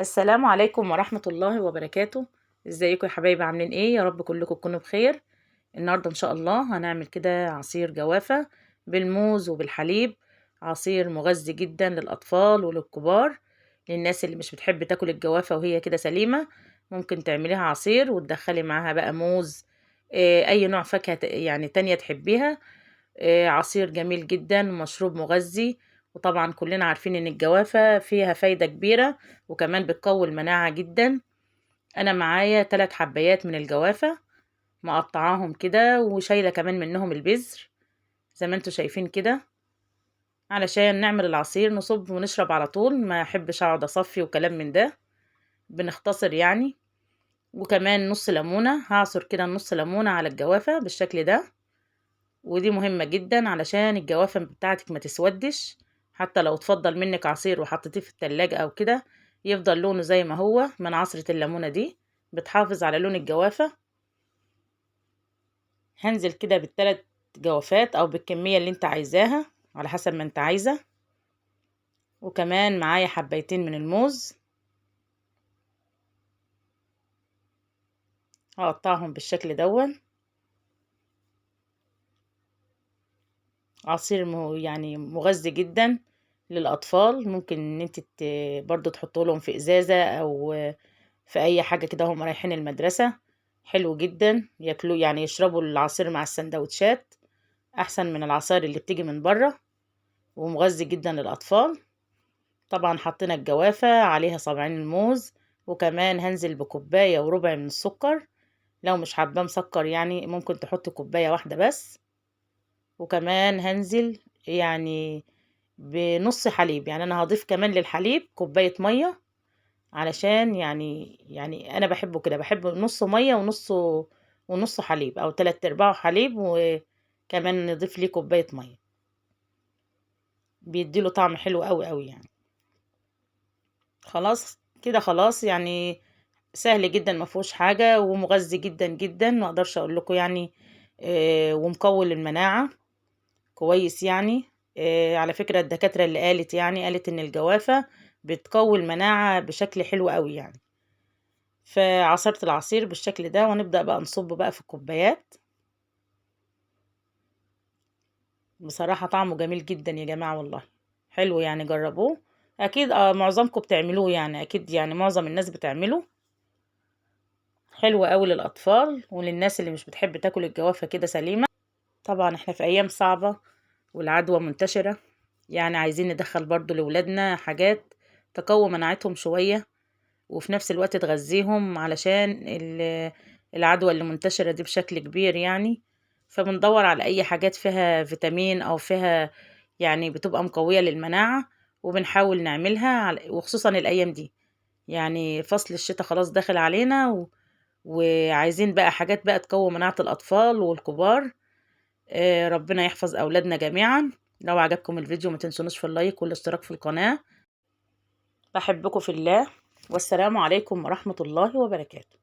السلام عليكم ورحمة الله وبركاته. ازيكم يا حبايبي؟ عاملين ايه؟ يا رب كلكم تكونوا بخير. النهارده ان شاء الله هنعمل كده عصير جوافة بالموز وبالحليب. عصير مغذي جدا للاطفال وللكبار. للناس اللي مش بتحب تاكل الجوافة وهي كده سليمة، ممكن تعمليها عصير وتدخلي معاها بقى موز، اي نوع فاكهة يعني تانية تحبيها. عصير جميل جدا، مشروب مغذي. وطبعا كلنا عارفين ان الجوافة فيها فايدة كبيرة، وكمان بتقوي المناعة جدا. انا معايا 3 حبايات من الجوافة، مقطعاهم كده وشايلة كمان منهم البذر زي ما انتوا شايفين كده. علشان نعمل العصير نصب ونشرب على طول، ما احبش اقعد اصفي وكلام من ده، بنختصر يعني. وكمان نص ليمونة، هعصر كده نص ليمونة على الجوافة بالشكل ده. ودي مهمة جدا علشان الجوافة بتاعتك ما تسودش. حتى لو تفضل منك عصير وحطيتيه في التلاجة او كده، يفضل لونه زي ما هو من عصرة الليمونة دي، بتحافظ على لون الجوافة. هنزل كده بالثلاث جوافات او بالكمية اللي انت عايزاها على حسب ما انت عايزة. وكمان معايا حبايتين من الموز، هقطعهم بالشكل دون. عصير يعني مغذي جدا للأطفال. ممكن ان انت برضو تحطوا لهم في ازازة او في اي حاجة كده هم رايحين المدرسة. حلو جدا ياكلوا يعني، يشربوا العصير مع السندوتشات احسن من العصائر اللي بتيجي من بره. ومغذي جدا للأطفال. طبعا حطينا الجوافة عليها صابعين الموز، وكمان هنزل بكوباية وربع من السكر. لو مش حابة مسكر يعني ممكن تحط كوباية واحدة بس. وكمان هنزل يعني بنص حليب، يعني انا هضيف كمان للحليب كوباية مية. علشان يعني انا بحبه كده، بحب نص مية ونص حليب، او 3/4 حليب وكمان نضيف ليه كوباية مية. بيديله طعم حلو قوي قوي يعني. خلاص كده، خلاص يعني. سهل جدا، ما فيهوش حاجة، ومغذي جدا جدا، ما اقدرش اقول لكم يعني. ومقوي للمناعة كويس يعني. على فكرة الدكاترة اللي قالت ان الجوافة بتقوي المناعة بشكل حلو قوي يعني. فعصرت العصير بالشكل ده، ونبدأ بقى نصب بقى في الكوبايات. بصراحة طعمه جميل جدا يا جماعة والله. حلو يعني، جربوه. اكيد معظمكم بتعملوه يعني، اكيد يعني معظم الناس بتعمله. حلو قوي للأطفال وللناس اللي مش بتحب تاكل الجوافة كده سليمة. طبعا احنا في ايام صعبة والعدوى منتشرة، يعني عايزين ندخل برضو لولادنا حاجات تقوي مناعتهم شوية، وفي نفس الوقت تغذيهم علشان العدوى اللي منتشرة دي بشكل كبير يعني. فبندور على اي حاجات فيها فيتامين او فيها يعني بتبقى مقوية للمناعة، وبنحاول نعملها وخصوصا الايام دي. يعني فصل الشتاء خلاص داخل علينا وعايزين بقى حاجات بقى تقوي مناعة الأطفال والكبار. ربنا يحفظ أولادنا جميعا. لو عجبكم الفيديو ما تنسونوش في اللايك والاشتراك في القناة. بحبكم في الله، والسلام عليكم ورحمة الله وبركاته.